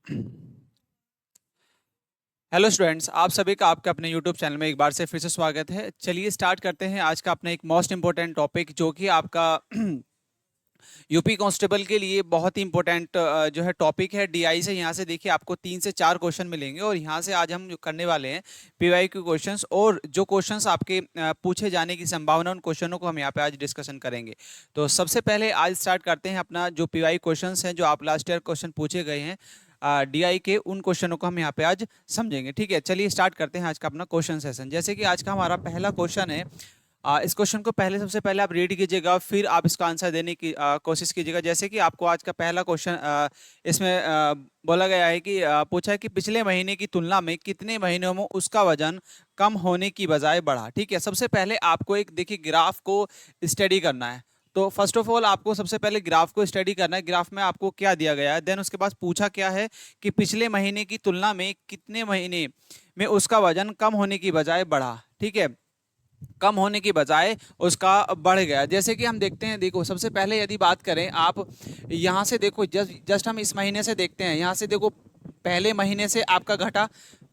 Hello students, आप सभी का आपके अपने यूट्यूब चैनल में एक बार से फिर से स्वागत है। चलिए स्टार्ट करते हैं आज का अपना एक मोस्ट इंपॉर्टेंट टॉपिक, जो कि आपका यूपी कांस्टेबल के लिए बहुत ही इंपॉर्टेंट जो है टॉपिक है। डीआई से यहाँ से देखिए आपको 3 से 4 क्वेश्चन मिलेंगे और यहाँ से आज हम जो करने वाले हैं पीवाई क्यू क्वेश्चंस, और जो क्वेश्चंस आपके पूछे जाने की संभावना, उन क्वेश्चनों को हम यहाँ पे आज डिस्कशन करेंगे। तो सबसे पहले आज स्टार्ट करते हैं अपना जो पीवाई क्वेश्चंस हैं, जो आप लास्ट ईयर क्वेश्चन पूछे गए हैं डीआई के, उन क्वेश्चनों को हम यहाँ पे आज समझेंगे। ठीक है, चलिए स्टार्ट करते हैं आज का अपना क्वेश्चन सेशन। जैसे कि आज का हमारा पहला क्वेश्चन है, इस क्वेश्चन को पहले सबसे पहले आप रीड कीजिएगा, फिर आप इसका आंसर देने की कोशिश कीजिएगा। जैसे कि आपको आज का पहला क्वेश्चन इसमें बोला गया है कि पूछा है कि पिछले महीने की तुलना में कितने महीनों में उसका वजन कम होने की बजाय बढ़ा। ठीक है, सबसे पहले आपको एक देखिए ग्राफ को स्टडी करना है। तो फर्स्ट ऑफ ऑल आपको सबसे पहले ग्राफ को स्टडी करना है। ग्राफ में आपको क्या दिया गया है, देन उसके बाद पूछा क्या है कि पिछले महीने की तुलना में कितने महीने में उसका वजन कम होने की बजाय बढ़ा। ठीक है, कम होने की बजाय उसका बढ़ गया। जैसे कि हम देखते हैं, देखो सबसे पहले यदि बात करें आप यहाँ से देखो, जस्ट हम इस महीने से देखते हैं। यहाँ से देखो पहले महीने से आपका घटा,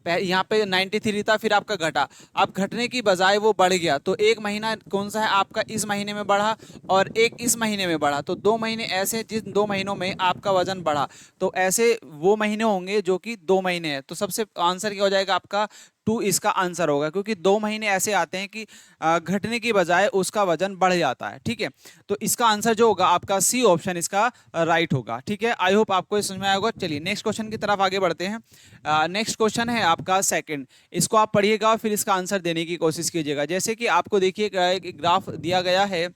यहाँ पे 93 था, फिर आपका घटा। अब घटने की बजाय वो बढ़ गया, तो एक महीना कौन सा है आपका इस महीने में बढ़ा और एक इस महीने में बढ़ा। तो 2 महीने ऐसे जिन 2 महीनों में आपका वजन बढ़ा, तो ऐसे वो महीने होंगे जो कि 2 महीने हैं। तो सबसे आंसर क्या हो जाएगा आपका 2 इसका आंसर होगा, क्योंकि 2 महीने ऐसे आते हैं कि घटने की बजाय उसका वजन बढ़ जाता है। ठीक है, तो इसका आंसर जो होगा आपका सी ऑप्शन इसका राइट होगा। ठीक है, आई होप आपको ये समझ में आया होगा। चलिए नेक्स्ट क्वेश्चन की तरफ आगे बढ़ते हैं। नेक्स्ट क्वेश्चन है आपका सेकंड, इसको आप पढ़िएगा फिर इसका आंसर देने की कोशिश कीजिएगा। जैसे कि आपको देखिए एक ग्राफ दिया गया है,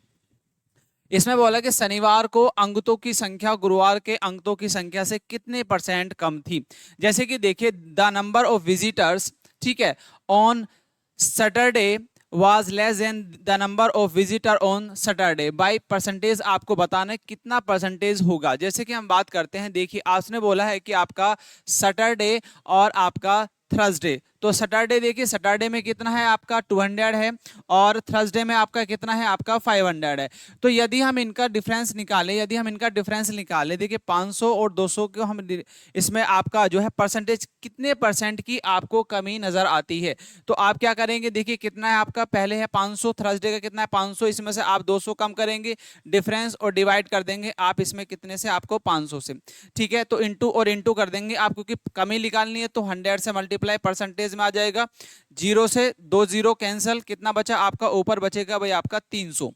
इसमें बोला कि शनिवार को अंगतों की संख्या गुरुवार के अंगतों की संख्या से कितने परसेंट कम थी। जैसे कि देखिए द नंबर ऑफ विजिटर्स, ठीक है, on Saturday was less than the number of visitor on Saturday. By percentage आपको बताना है कितना परसेंटेज होगा। जैसे कि हम बात करते हैं, देखिए आपने बोला है कि आपका सैटरडे और आपका थर्सडे। तो सैटरडे देखिए, सैटरडे में कितना है आपका 200 है और थर्सडे में आपका कितना है आपका 500 है। तो यदि हम इनका डिफरेंस निकालें, देखिए 500 और 200 को हम इसमें आपका जो है परसेंटेज कितने परसेंट की आपको कमी नजर आती है। तो आप क्या करेंगे, देखिए कितना है आपका, पहले है 500, थर्सडे का कितना है 500, इसमें से आप 200 कम करेंगे, डिफरेंस और डिवाइड कर देंगे आप इसमें कितने से आपको 500 से। ठीक है, तो इंटू और इंटू कर देंगे आप, क्योंकि कमी निकालनी है। तो 100 से मल्टीप्लाई परसेंटेज में आ जाएगा, 0 से 2 0 कैंसिल, कितना बचा आपका, ऊपर बचेगा भाई आपका 300।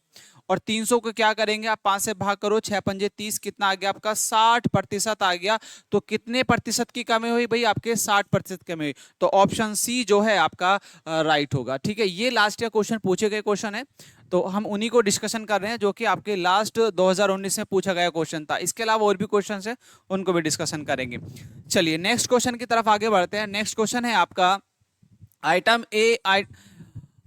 और 300 को क्या करेंगे आप, 5 से भाग करो, 6 पंजे 30, कितना आ गया आपका 60% आ गया। तो कितने प्रतिशत की कमी हुई भाई, आपके 60% कमी हुई। तो ऑप्शन सी जो है आपका राइट होगा। ठीक है, ये लास्ट ईयर क्वेश्चन पूछे गए क्वेश्चन है, तो हम उन्हीं को डिस्कशन कर रहे हैं, जो कि आपके लास्ट 2019 में पूछा गया क्वेश्चन था। इसके अलावा और भी क्वेश्चन है, उनको भी डिस्कशन करेंगे। चलिए नेक्स्ट क्वेश्चन की तरफ आगे बढ़ते हैं। नेक्स्ट क्वेश्चन है आपका आइटम ए।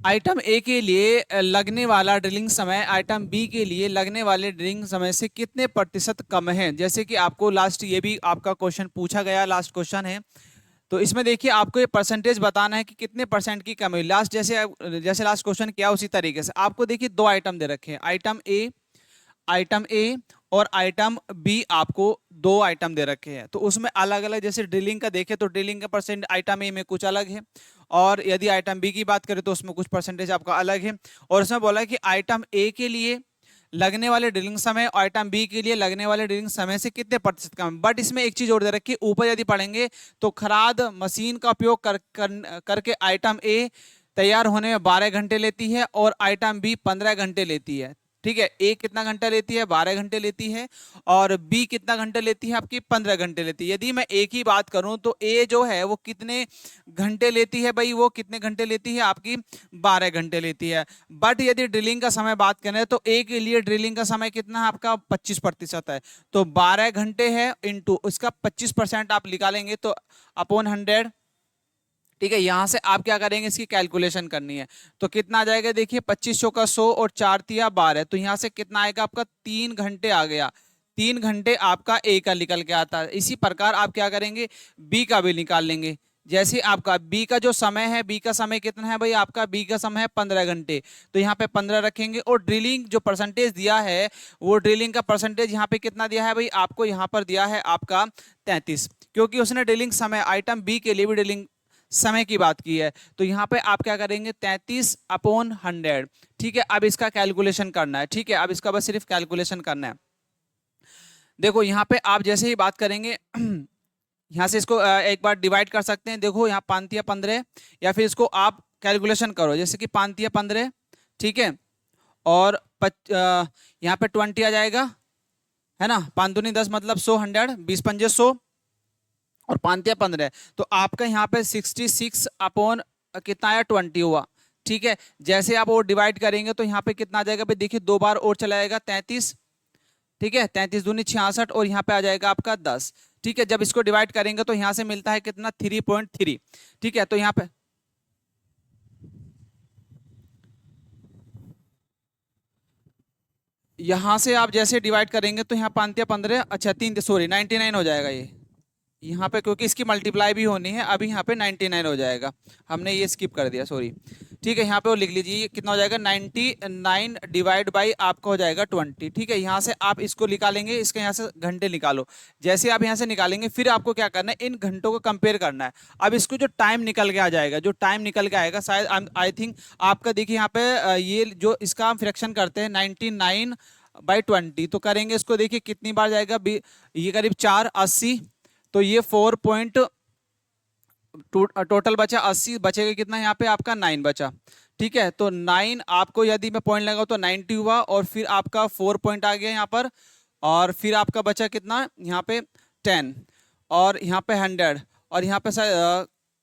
आइटम ए के लिए लगने वाला ड्रिलिंग समय आइटम बी के लिए लगने वाले ड्रिलिंग समय से कितने प्रतिशत कम है। जैसे कि आपको लास्ट ये भी आपका क्वेश्चन पूछा गया, लास्ट क्वेश्चन है। तो इसमें देखिए आपको ये परसेंटेज बताना है कि कितने परसेंट की कमी। लास्ट जैसे लास्ट क्वेश्चन किया उसी तरीके से आपको देखिए 2 आइटम दे रखे हैं, आइटम ए और आइटम बी, आपको 2 आइटम दे रखे हैं। तो उसमें अलग अलग, जैसे ड्रिलिंग का देखें तो ड्रिलिंग का परसेंट आइटम ए में कुछ अलग है, और यदि आइटम बी की बात करें तो उसमें कुछ परसेंटेज आपका अलग है। और उसमें बोला है कि आइटम ए के लिए लगने वाले ड्रिलिंग समय और आइटम बी के लिए लगने वाले ड्रिलिंग समय से कितने प्रतिशत कम। बट इसमें एक चीज और दे रखी है, ऊपर यदि पढ़ेंगे तो खराद मशीन का उपयोग करके आइटम ए तैयार होने में 12 घंटे लेती है और आइटम बी 15 घंटे लेती है। ठीक है, ए कितना घंटा लेती है, 12 घंटे लेती है, और बी कितना घंटे लेती है आपकी 15 घंटे लेती है। यदि मैं ए की बात करूं तो ए जो है वो कितने घंटे लेती है भाई, वो कितने घंटे लेती है आपकी 12 घंटे लेती है। बट यदि ड्रिलिंग का समय बात करें तो ए के लिए ड्रिलिंग का समय कितना है आपका 25% है। तो 12 घंटे है इंटू उसका 25% आप निकालेंगे तो अपॉन 100। ठीक है, यहां से आप क्या करेंगे, इसकी कैलकुलेशन करनी है। तो कितना आ जाएगा, देखिए 25 का 100 और 4 तिया 12, तो यहां से कितना आएगा आपका 3 घंटे आ गया। 3 घंटे आपका ए का निकल के आता है। इसी प्रकार आप क्या करेंगे, बी का भी निकाल लेंगे। जैसे आपका बी का जो समय है, बी का समय कितना है भाई, आपका बी का समय है 15 घंटे, तो यहाँ पे 15 रखेंगे। और ड्रिलिंग जो परसेंटेज दिया है, वो ड्रिलिंग का परसेंटेज यहाँ पे कितना दिया है भाई, आपको यहाँ पर दिया है आपका 33, क्योंकि उसने ड्रिलिंग समय आइटम बी के लिए भी ड्रिलिंग समय की बात की है। तो यहाँ पे आप क्या करेंगे, 33/100। ठीक है, अब इसका कैलकुलेशन करना है। ठीक है, अब इसका बस सिर्फ कैलकुलेशन करना है। देखो यहाँ पे आप जैसे ही बात करेंगे यहाँ से इसको एक बार डिवाइड कर सकते हैं। देखो यहाँ 5×15, या फिर इसको आप कैलकुलेशन करो, जैसे कि 5×15, ठीक है, और यहाँ पे 20 आ जाएगा, है ना, 5×2=10 मतलब 100, 100, 20×5=100, और 5×15, तो आपका यहाँ पे 66 अपॉन कितना आया, 20 हुआ। ठीक है, जैसे आप वो डिवाइड करेंगे तो यहाँ पे कितना आ जाएगा भाई, देखिए 2 बार और चला जाएगा, 33। ठीक है, 33×2=66, और यहाँ पे आ जाएगा आपका 10। ठीक है, जब इसको डिवाइड करेंगे तो यहाँ से मिलता है कितना, 3.3। ठीक है, तो यहाँ पे यहाँ से आप जैसे डिवाइड करेंगे तो यहाँ 5×15, अच्छा 3, सॉरी 99 हो जाएगा ये यहाँ पे, क्योंकि इसकी मल्टीप्लाई भी होनी है। अभी यहाँ पे 99 हो जाएगा, हमने ये स्किप कर दिया, सॉरी। ठीक है, यहाँ पे वो लिख लीजिए, ये कितना हो जाएगा, 99 डिवाइड बाई आपका हो जाएगा 20। ठीक है, यहाँ से आप इसको निकालेंगे, इसके यहाँ से घंटे निकालो। जैसे आप यहाँ से निकालेंगे, फिर आपको क्या करना है, इन घंटों को कंपेयर करना है। अब इसको जो टाइम निकल के आ जाएगा, जो टाइम निकल के आएगा, शायद आई थिंक आपका, देखिए यहाँ पे ये जो इसका हम फ्रैक्शन करते हैं 99/20, तो करेंगे इसको, देखिए कितनी बार जाएगा, ये करीब 480, तो ये 4 पॉइंट टोटल बचा 80, बचेगा कितना यहाँ पे आपका 9 बचा। ठीक है, तो 9 आपको यदि मैं पॉइंट लगाऊं तो 90 हुआ, और फिर आपका 4 पॉइंट आ गया यहाँ पर, और फिर आपका बचा कितना यहाँ पे 10, और यहाँ पे 100, और यहाँ पे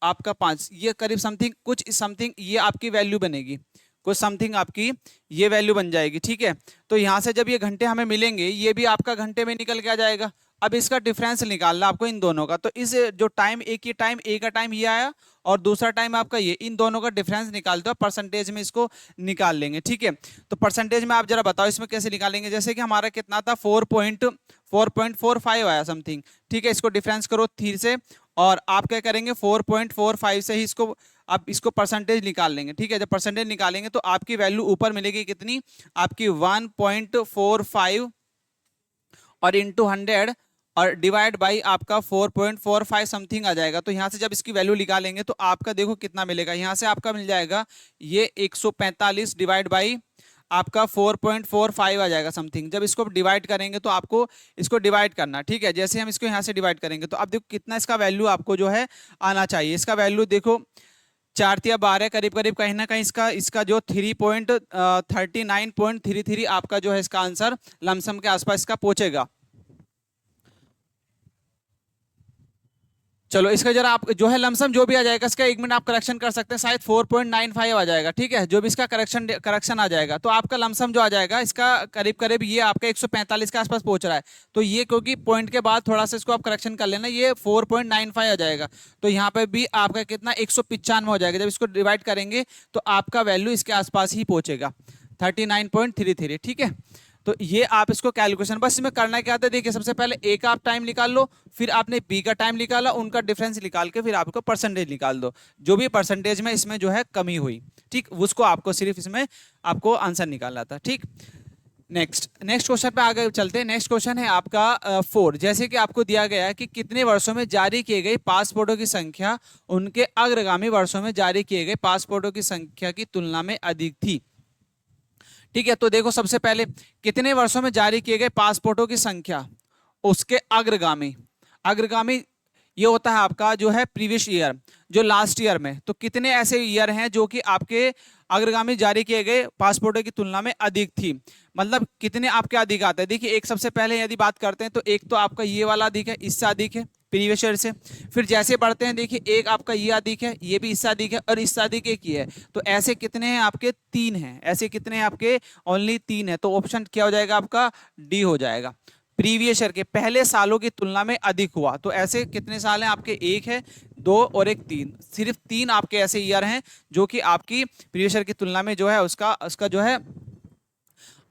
आपका 5, ये करीब समथिंग कुछ समथिंग ये आपकी वैल्यू बनेगी, कुछ समथिंग आपकी ये वैल्यू बन जाएगी। ठीक है, तो यहाँ से जब ये घंटे हमें मिलेंगे, ये भी आपका घंटे में निकल के आ जाएगा। अब इसका डिफरेंस निकालना आपको इन दोनों का, तो इस जो टाइम, एक ही टाइम, ए का टाइम ये आया और दूसरा टाइम आपका ये, इन दोनों का डिफरेंस निकालते हो, परसेंटेज में इसको निकाल लेंगे। ठीक है, तो परसेंटेज में आप जरा बताओ इसमें कैसे निकालेंगे। जैसे कि हमारा कितना था, 4.45 आया समथिंग। ठीक है, इसको डिफरेंस करो 3 से, और आप क्या करेंगे, 4.45 से ही इसको आप इसको परसेंटेज निकाल लेंगे। ठीक है, जब परसेंटेज निकालेंगे तो आपकी वैल्यू ऊपर मिलेगी कितनी, आपकी 1.45, और इंटू 100, और डिवाइड बाई आपका 4.45 समथिंग आ जाएगा। तो यहाँ से जब इसकी वैल्यू निकालेंगे तो आपका देखो कितना मिलेगा, यहाँ से आपका मिल जाएगा ये 145 डिवाइड बाई आपका 4.45 आ जाएगा समथिंग। जब इसको डिवाइड करेंगे तो आपको इसको डिवाइड करना। ठीक है, जैसे हम इसको यहाँ से डिवाइड करेंगे तो अब देखो कितना इसका वैल्यू आपको जो है आना चाहिए। इसका वैल्यू देखो 4×12 करीब करीब, कहीं ना कहीं इसका इसका जो 3.39.33 आपका जो है इसका आंसर लमसम के आसपास इसका पहुंचेगा। चलो इसका जरा आप जो है लमसम जो भी आ जाएगा इसका 1 मिनट आप करेक्शन कर सकते हैं, शायद 4.95 आ जाएगा। ठीक है, जो भी इसका करेक्शन आ जाएगा, तो आपका लमसम जो आ जाएगा इसका करीब करीब ये आपका 145 के आसपास पहुंच रहा है। तो ये क्योंकि पॉइंट के बाद थोड़ा सा इसको आप करेक्शन कर लेना, ये 4.95 आ जाएगा। तो यहाँ पे भी आपका कितना 195 हो जाएगा। जब इसको डिवाइड करेंगे तो आपका वैल्यू इसके आसपास ही पहुंचेगा 39.33। ठीक है, तो ये आप इसको कैलकुलेशन, बस इसमें करना क्या था, देखिए सबसे पहले ए का आप टाइम निकाल लो, फिर आपने बी का टाइम निकाला, उनका डिफरेंस निकाल के फिर आपको परसेंटेज निकाल दो, जो भी परसेंटेज में इसमें जो है कमी हुई। ठीक, उसको आपको सिर्फ इसमें आपको आंसर निकालना था। ठीक, नेक्स्ट क्वेश्चन पे आगे चलते हैं। नेक्स्ट क्वेश्चन है आपका 4। जैसे कि आपको दिया गया है कि कितने वर्षों में जारी किए गए पासपोर्टों की संख्या उनके अग्रगामी वर्षों में जारी किए गए पासपोर्टों की संख्या की तुलना में अधिक थी। ठीक है, तो देखो सबसे पहले कितने वर्षों में जारी किए गए पासपोर्टों की संख्या, उसके अग्रगामी, अग्रगामी ये होता है आपका जो है प्रीवियस ईयर, जो लास्ट ईयर में, तो कितने ऐसे ईयर हैं जो कि आपके अग्रगामी जारी किए गए पासपोर्टों की तुलना में अधिक थी, मतलब कितने आपके अधिक आते हैं। देखिए एक सबसे पहले यदि बात करते हैं तो एक तो आपका ये वाला अधिक है, इससे अधिक है प्रीवियस ईयर से। फिर जैसे बढ़ते हैं देखिए एक आपका ये अधिक है, ये भी इससे अधिक है, और इससे अधिक एक ही है। तो ऐसे कितने हैं आपके, 3 हैं। ऐसे कितने हैं आपके, ओनली 3 है। तो ऑप्शन क्या हो जाएगा आपका, डी हो जाएगा। प्रीवियस ईयर के पहले सालों की तुलना में अधिक हुआ, तो ऐसे कितने साल हैं आपके, 1 है, 2 और 1 3, सिर्फ 3 आपके ऐसे ईयर हैं जो कि आपकी प्रीवियस ईयर की तुलना में जो है उसका जो है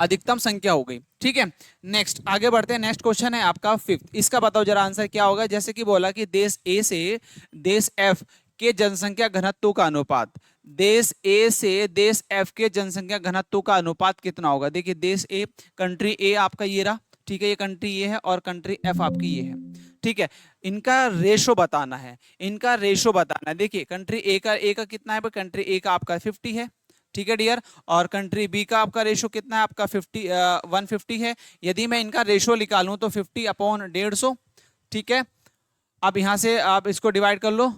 अधिकतम संख्या हो गई। ठीक है, नेक्स्ट आगे बढ़ते हैं। नेक्स्ट क्वेश्चन है आपका 5th। इसका बताओ जरा आंसर क्या होगा। जैसे कि बोला कि देश ए से देश एफ के जनसंख्या घनत्व का अनुपात, देश ए से देश एफ के जनसंख्या घनत्व का अनुपात कितना होगा। देखिए देश ए, कंट्री ए आपका ये रहा, ठीक है, ये कंट्री ये है और कंट्री एफ आपकी ये है, ठीक है। इनका रेशो बताना है, इनका रेशो बताना है। देखिए कंट्री ए का कितना है, कंट्री ए का आपका 50 है, ठीक है डियर, और कंट्री बी का आपका रेशो कितना है, आपका 150 है। यदि मैं इनका रेशो निकालूं तो 50/150, ठीक है। अब यहां से आप इसको डिवाइड कर लो,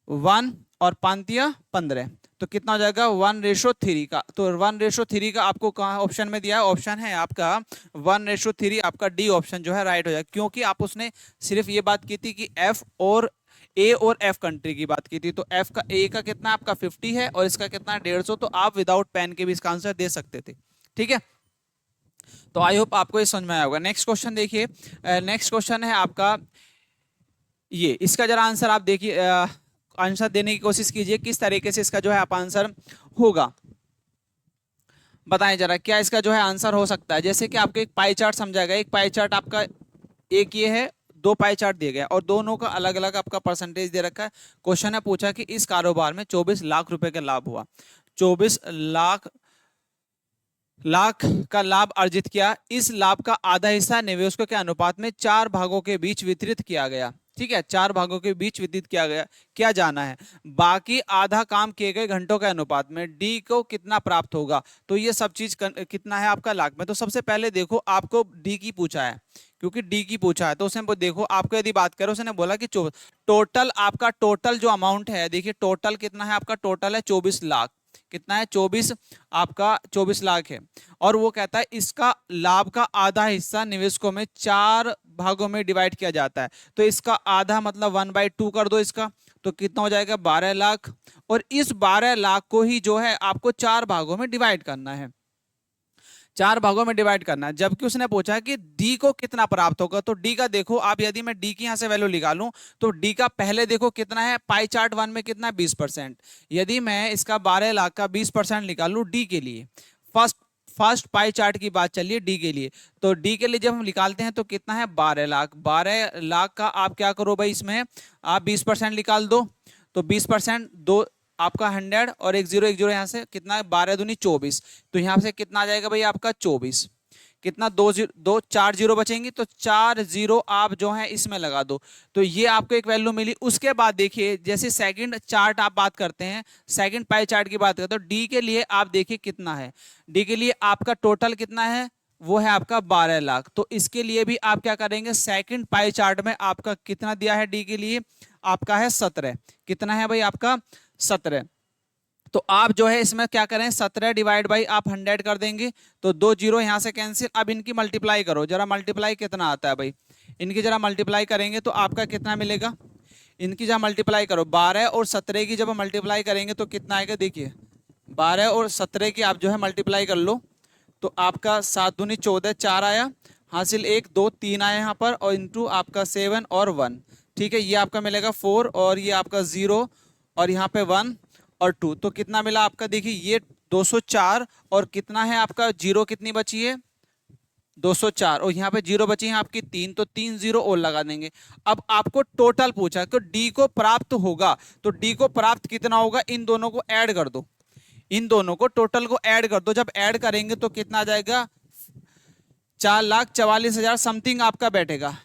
1 और 5×15, तो कितना हो जाएगा 1:3 का। तो 1:3 का आपको कहाँ ऑप्शन में दिया है, ऑप्शन है आपका 1:3, आपका डी ऑप्शन जो है राइट हो जाएगा, क्योंकि आप उसने सिर्फ ये बात की थी कि एफ और ए और एफ कंट्री की बात की थी। तो एफ का ए का कितना आपका 50 है और इसका कितना 150, तो आप विदाउट पेन के भी इसका आंसर दे सकते थे, ठीक है। तो आई होप आपको ये समझ में आया होगा। नेक्स्ट क्वेश्चन देखिए, नेक्स्ट क्वेश्चन है आपका ये, इसका जरा आंसर आप देखिए, आंसर देने की कोशिश कीजिए किस तरीके से इसका जो है आप आंसर होगा, बताएं जरा क्या इसका जो है आंसर हो सकता है। जैसे कि आपको एक पाई चार्ट समझाएगा, एक पाई चार्ट आपका एक ये है, दो पाई चार्ट दिए गए और दोनों का अलग अलग आपका परसेंटेज दे रखा है। क्वेश्चन है पूछा कि इस कारोबार में 24 लाख रुपए का लाभ हुआ, 24 लाख का लाभ अर्जित किया, इस लाभ का आधा हिस्सा निवेशकों के अनुपात में 4 भागों के बीच वितरित किया गया, ठीक है, 4 भागों के बीच वितरित किया गया, क्या जाना है। बाकी आधा काम किए गए घंटों के अनुपात में डी को कितना प्राप्त होगा। तो ये सब चीज कितना है आपका लाख में। तो सबसे पहले देखो आपको डी की पूछा है, क्योंकि डी की पूछा है तो उसने देखो आपको यदि बात करें, उसने बोला कि टोटल आपका टोटल जो अमाउंट है, देखिए टोटल कितना है आपका, टोटल है 24 लाख, कितना है 24, आपका 24 लाख है। और वो कहता है इसका लाभ का आधा हिस्सा निवेशकों में 4 भागों में डिवाइड किया जाता है। तो इसका आधा मतलब 1/2 कर दो इसका, तो कितना हो जाएगा 12 लाख। और इस 12 लाख को ही जो है आपको 4 भागों में डिवाइड करना है, 4 भागों में डिवाइड करना है। जबकि उसने पूछा कि डी को कितना प्राप्त होगा। तो डी का देखो आप, यदि मैं डी की यहां से वैल्यू निकालूं तो डी का पहले देखो कितना है, पाई चार्ट 1 में कितना है 20%। यदि मैं इसका 12 लाख का 20% निकालूं डी के लिए, फर्स्ट पाई चार्ट की बात चलिए डी के लिए, तो डी के लिए जब हम निकालते हैं तो कितना है 12 लाख। 12 लाख का आप क्या करो भाई, इसमें आप 20% निकाल दो, तो 20% दो आपका 100 और एक जीरो यहाँ से कितना है 12 दूनी 24, तो यहाँ से कितना आ जाएगा भाई आपका 24, कितना 4 जीरो बचेंगे, तो 4 जीरो आप जो है इसमें लगा दो, तो ये आपको एक वैल्यू मिली। उसके बाद देखिए जैसे सेकंड चार्ट आप बात करते हैं, सेकंड पाई चार्ट की बात करते हैं, तो डी के लिए आप देखिए कितना है, डी के लिए आपका टोटल कितना है, वो है आपका 12 लाख। तो इसके लिए भी आप क्या करेंगे, सेकंड पाई चार्ट में आपका कितना दिया है डी के लिए, आपका है 17, कितना है भाई आपका 17। तो आप जो है इसमें क्या करें, 17 डिवाइड बाई आप 100 कर देंगे, तो 2 जीरो यहां से कैंसिल। अब इनकी मल्टीप्लाई करो जरा, मल्टीप्लाई कितना आता है भाई, इनकी जरा मल्टीप्लाई करेंगे तो आपका कितना मिलेगा, इनकी जब मल्टीप्लाई करो 12 और 17 की जब मल्टीप्लाई करेंगे तो कितना आएगा, देखिए 12 और 17 की आप जो है मल्टीप्लाई कर लो, तो आपका 7 दूनी 14, 4 आया, हासिल 1 2 3 आया यहाँ पर, और इंटू आपका 7 और 1, ठीक है, ये आपका मिलेगा 4 और ये आपका 0 और यहाँ पे 1 और 2, तो कितना मिला आपका, देखिए ये 204 और कितना है आपका जीरो कितनी बची है 204, और यहाँ पे जीरो बची है आपकी 3, तो 3 जीरो और लगा देंगे। अब आपको टोटल पूछा तो डी को प्राप्त होगा, तो डी को प्राप्त कितना होगा, इन दोनों को ऐड कर दो, इन दोनों को टोटल को ऐड कर दो, जब ऐड करेंगे तो कितना आ जाएगा 4,44,000 समथिंग आपका बैठेगा,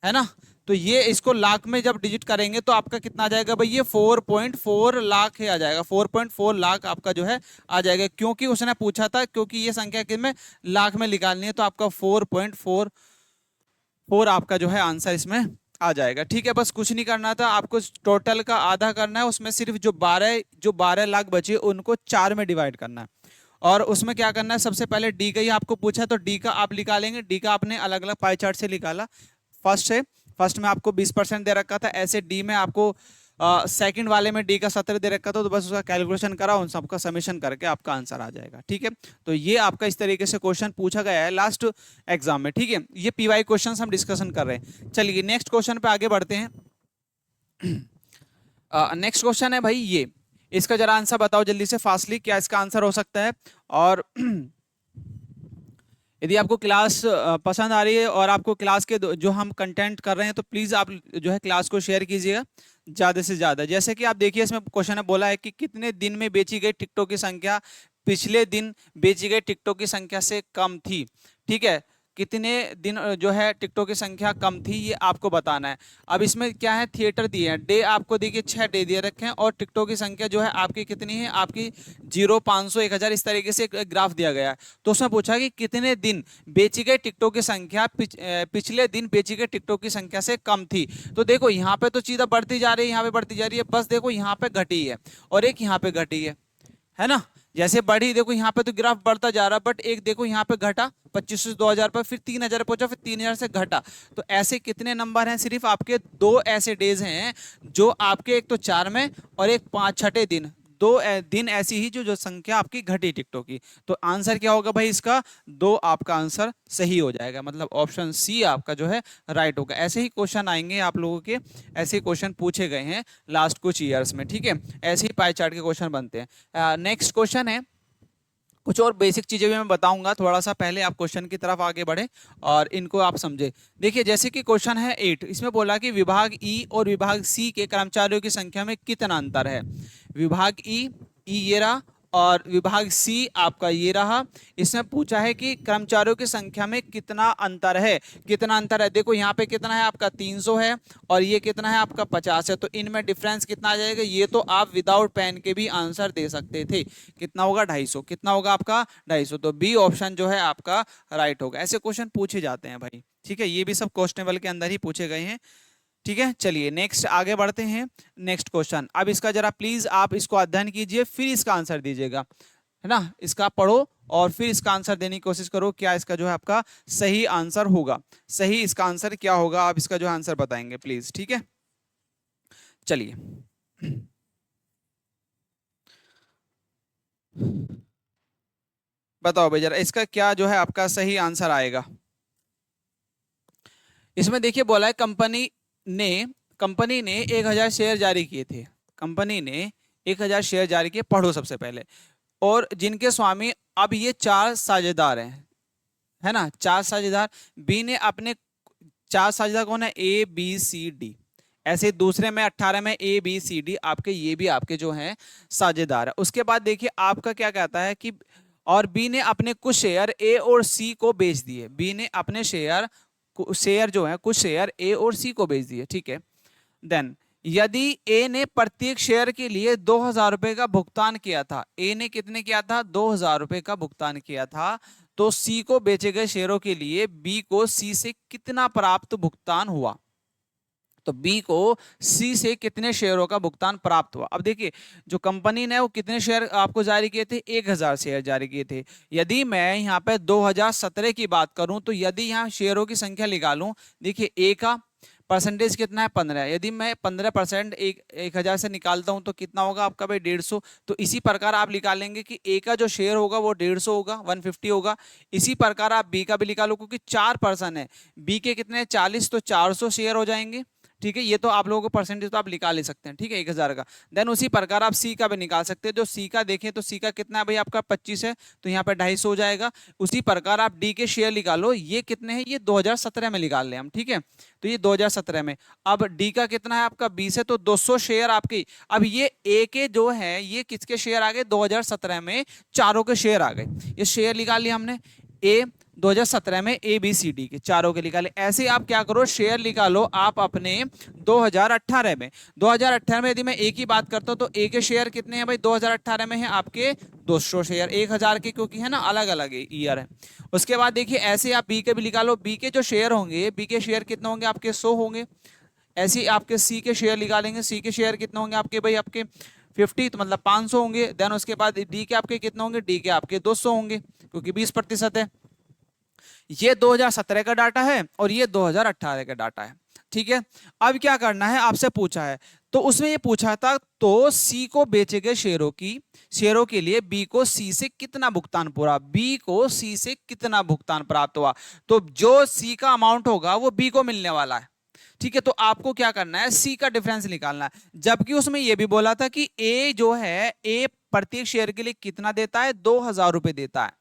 है ना। तो ये इसको लाख में जब डिजिट करेंगे तो आपका कितना आ जाएगा भाई, ये 4.4 लाख ही आ जाएगा, 4.4 लाख आपका जो है आ जाएगा, क्योंकि उसने पूछा था, क्योंकि ये संख्या किसमें लाख में निकालनी है, तो आपका 4.44 आपका जो है आंसर इसमें आ जाएगा, ठीक है। बस कुछ नहीं करना था आपको, टोटल का आधा करना है, उसमें सिर्फ जो 12 लाख बचे उनको 4 में डिवाइड करना है, और उसमें क्या करना है, सबसे पहले डी का ही आपको पूछा है तो डी का आप निकालेंगे, डी का आपने अलग अलग पाई चार्ट से निकाला, फर्स्ट में आपको 20% दे रखा था, ऐसे डी में आपको सेकंड वाले में डी का 17 दे रखा था, तो बस उसका कैलकुलेशन करा, उन सबका समेशन करके आपका आंसर आ जाएगा, ठीक है। तो ये आपका इस तरीके से क्वेश्चन पूछा गया है लास्ट एग्जाम में, ठीक है। ये पीवाई क्वेश्चन हम डिस्कशन कर रहे हैं। चलिए नेक्स्ट क्वेश्चन पे आगे बढ़ते हैं। नेक्स्ट क्वेश्चन है भाई ये, इसका जरा आंसर बताओ जल्दी से फास्टली, क्या इसका आंसर हो सकता है। और यदि आपको क्लास पसंद आ रही है और आपको क्लास के जो हम कंटेंट कर रहे हैं तो प्लीज़ आप जो है क्लास को शेयर कीजिएगा ज़्यादा से ज़्यादा। जैसे कि आप देखिए इसमें क्वेश्चन है, बोला है कि कितने दिन में बेची गई टिकटों की संख्या पिछले दिन बेची गई टिकटों की संख्या से कम थी। ठीक है, कितने दिन जो है टिकटों की संख्या कम थी ये आपको बताना है। अब इसमें क्या है, थिएटर दिए हैं, डे आपको देखिए 6 डे दे रखे हैं और टिकटों की संख्या जो है आपकी कितनी है, आपकी 0, 500, 1000 इस तरीके से एक ग्राफ दिया गया है। तो उसमें पूछा कि कितने दिन बेची गई टिकटों की संख्या पिछले दिन बेची गई टिकटों की संख्या से कम थी। तो देखो यहाँ पे तो चीज़ बढ़ती जा रही है, यहाँ पे बढ़ती जा रही है, बस देखो यहाँ पे घटी है और एक यहाँ पे घटी है ना। जैसे बढ़ी देखो यहाँ पे तो ग्राफ बढ़ता जा रहा है, बट एक देखो यहाँ पे घटा 2500 से 2000 पर, फिर 3000 पहुंचा, फिर 3000 से घटा। तो ऐसे कितने नंबर हैं, सिर्फ आपके दो ऐसे डेज हैं जो आपके, एक तो 4 में और एक 5 छठे दिन, दो दिन ऐसी ही जो संख्या आपकी घटी टिकटों की। तो आंसर क्या होगा भाई इसका, दो आपका आंसर सही हो जाएगा, मतलब ऑप्शन सी आपका जो है राइट होगा। ऐसे ही क्वेश्चन आएंगे आप लोगों के, ऐसे क्वेश्चन पूछे गए हैं लास्ट कुछ ईयर्स में। ठीक है, ऐसे ही पाई चार्ट के क्वेश्चन बनते हैं। नेक्स्ट क्वेश्चन है, कुछ और बेसिक चीजें भी मैं बताऊंगा, थोड़ा सा पहले आप क्वेश्चन की तरफ आगे बढ़े और इनको आप समझे। देखिए जैसे कि क्वेश्चन है 8, इसमें बोला कि विभाग ई और विभाग सी के कर्मचारियों की संख्या में कितना अंतर है। विभाग ई ये रहा और विभाग सी आपका ये रहा। इसमें पूछा है कि कर्मचारियों की संख्या में कितना अंतर है, कितना अंतर है। देखो यहाँ पे कितना है आपका 300 है और ये कितना है आपका 50 है, तो इनमें डिफरेंस कितना आ जाएगा, ये तो आप विदाउट पेन के भी आंसर दे सकते थे। कितना होगा 250, कितना होगा आपका 250, तो बी ऑप्शन जो है आपका राइट होगा। ऐसे क्वेश्चन पूछे जाते हैं भाई। ठीक है, ये भी सब क्वेश्चनेबल के अंदर ही पूछे गए हैं। ठीक है, चलिए नेक्स्ट आगे बढ़ते हैं। नेक्स्ट क्वेश्चन, अब इसका जरा प्लीज आप इसको अध्ययन कीजिए फिर इसका आंसर दीजिएगा, है ना। इसका पढ़ो और फिर इसका आंसर देने की कोशिश करो, क्या इसका जो है आपका सही आंसर होगा, सही इसका आंसर क्या होगा, आप इसका जो आंसर बताएंगे प्लीज। ठीक है, चलिए बताओ भाई जरा इसका क्या जो है आपका सही आंसर आएगा। इसमें देखिए बोला है ने कंपनी ने 1000 शेयर जारी किए थे। कंपनी ने 1000 शेयर जारी किए, पढ़ो सबसे पहले, और जिनके स्वामी अब ये 4 साझेदार हैं, है ना, 4 साझेदार। बी ने अपने 4 साझेदार कौन है, ए बी सी डी। ऐसे दूसरे में 18 में ए बी सी डी आपके, ये भी आपके जो हैं साझेदार है। उसके बाद देखिए आपका क्या कहता है कि और बी ने अपने कुछ शेयर ए और सी को बेच दिए। बी ने अपने शेयर जो है कुछ शेयर ए और सी को बेच दिए। ठीक है, देन यदि ए ने प्रत्येक शेयर के लिए 2000 रुपए का भुगतान किया था, ए ने कितने किया था, 2000 रुपए का भुगतान किया था, तो सी को बेचे गए शेयरों के लिए बी को सी से कितना प्राप्त भुगतान हुआ। तो बी को सी से कितने शेयरों का भुगतान प्राप्त हुआ। अब देखिए जो कंपनी ने वो कितने शेयर आपको जारी किए थे, 1000 शेयर जारी किए थे। यदि मैं यहाँ पे 2017 की बात करूं तो यदि यहाँ शेयरों की संख्या निकालूं, देखिए ए का परसेंटेज कितना है 15, यदि मैं 15% 1000 से निकालता हूं तो कितना होगा आपका भाई 150। तो इसी प्रकार आप निकालेंगे कि ए का जो शेयर होगा वो 150 होगा, 150 होगा। इसी प्रकार आप बी का भी निकालो, क्योंकि 4% है, बी के कितने 40, तो 400 शेयर हो जाएंगे। ठीक है, ये तो आप लोगों को परसेंटेज तो आप निकाल ले सकते हैं। ठीक है, 1000 का। देन उसी प्रकार आप सी का भी निकाल सकते हैं। जो सी का देखें तो सी का कितना है भाई आपका 25 है, तो यहाँ पे 250 हो जाएगा। उसी प्रकार आप डी के शेयर निकालो, ये कितने हैं, ये 2017 में निकाल लें हम। ठीक है, तो ये 2017 में। अब डी का कितना है आपका 20 है, तो 200 शेयर आपकी। अब ये ए के जो है ये किसके शेयर आ गए, 2017 में चारों के शेयर आ गए। ये शेयर निकाल लिया हमने, ए 2017 में ए बी सी डी के चारों के निकाले। ऐसे आप क्या करो, शेयर निकालो आप अपने 2018 में। 2018 में यदि मैं ए की बात करता हूं तो ए के शेयर कितने हैं भाई 2018 में है आपके 200 शेयर, 1000 के, क्योंकि है ना अलग अलग ईयर है। उसके बाद देखिए ऐसे आप बी के भी निकालो, बी के जो शेयर होंगे, बी के शेयर कितने होंगे आपके 100 होंगे। ऐसे आपके सी के शेयर निकालेंगे, सी के शेयर कितने होंगे आपके भाई आपके 50, तो मतलब 500 होंगे। देन उसके बाद डी के आपके कितने होंगे, डी के आपके 200 होंगे, क्योंकि 20% है। ये 2017 का डाटा है और ये 2018 का डाटा है। ठीक है, अब क्या करना है आपसे पूछा है, तो उसमें ये पूछा था तो सी को बेचे गए शेयरों के लिए बी को सी से कितना भुगतान पूरा, बी को सी से कितना भुगतान प्राप्त हुआ। तो जो सी का अमाउंट होगा वो बी को मिलने वाला है। ठीक है, तो आपको क्या करना है, सी का डिफरेंस निकालना है। जबकि उसमें यह भी बोला था कि ए जो है, ए प्रत्येक शेयर के लिए कितना देता है, 2000 रुपए देता है।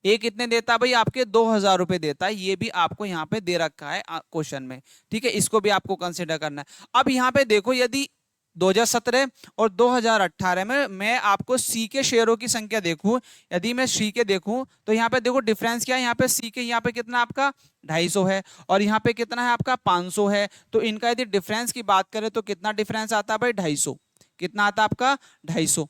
ए कितने देता है भाई, आपके 2000 रुपए देता है, ये भी आपको यहाँ पे दे रखा है क्वेश्चन में। ठीक है, इसको भी आपको कंसिडर करना है। अब यहाँ पे देखो, यदि 2017 और 2018 में मैं आपको सी के शेयरों की संख्या देखूं, यदि मैं सी के देखूं तो यहाँ पे देखो डिफरेंस क्या है, यहाँ पे सी के यहाँ पे कितना आपका 250 है और यहाँ पे कितना है आपका 500 है। तो इनका यदि डिफरेंस की बात करें तो कितना डिफरेंस आता है भाई, 250। कितना आता है आपका, 250,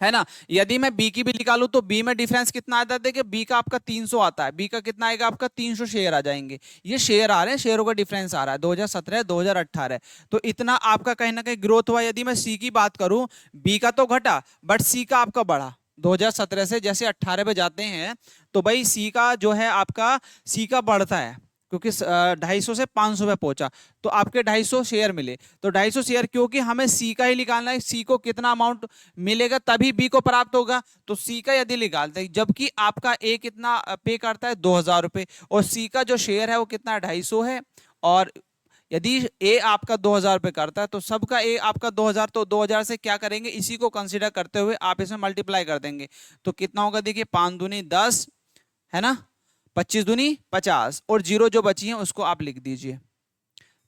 है ना। यदि मैं बी की भी निकालूं तो बी में डिफरेंस कितना आता है, देखिए बी का आपका 300 आता है, बी का कितना आएगा आपका 300 शेयर आ जाएंगे। ये शेयर आ रहे हैं, शेयरों का डिफरेंस आ रहा है 2017 2018। तो इतना आपका कहीं ना कहीं ग्रोथ हुआ। यदि मैं सी की बात करूं, बी का तो घटा बट सी का आपका बढ़ा। 2017 से जैसे 18 पे जाते हैं तो भाई सी का जो है आपका, सी का बढ़ता है क्योंकि 250 से 500 पे पहुंचा, तो आपके 250 शेयर मिले। तो 250 शेयर, क्योंकि हमें सी का ही निकालना है, सी को कितना अमाउंट मिलेगा तभी बी को प्राप्त होगा। तो सी का यदि निकालते हैं, जबकि आपका ए कितना पे करता है 2000 रुपए और सी का जो शेयर है वो कितना 250 है, और यदि ए आपका 2000 रुपए करता है तो सबका ए आपका 2000, तो 2000 से क्या करेंगे, इसी को कंसिडर करते हुए आप इसमें मल्टीप्लाई कर देंगे। तो कितना होगा, देखिए 5 दूनी 10, है ना, 25 दूनी 50 और जीरो जो बची है उसको आप लिख दीजिए।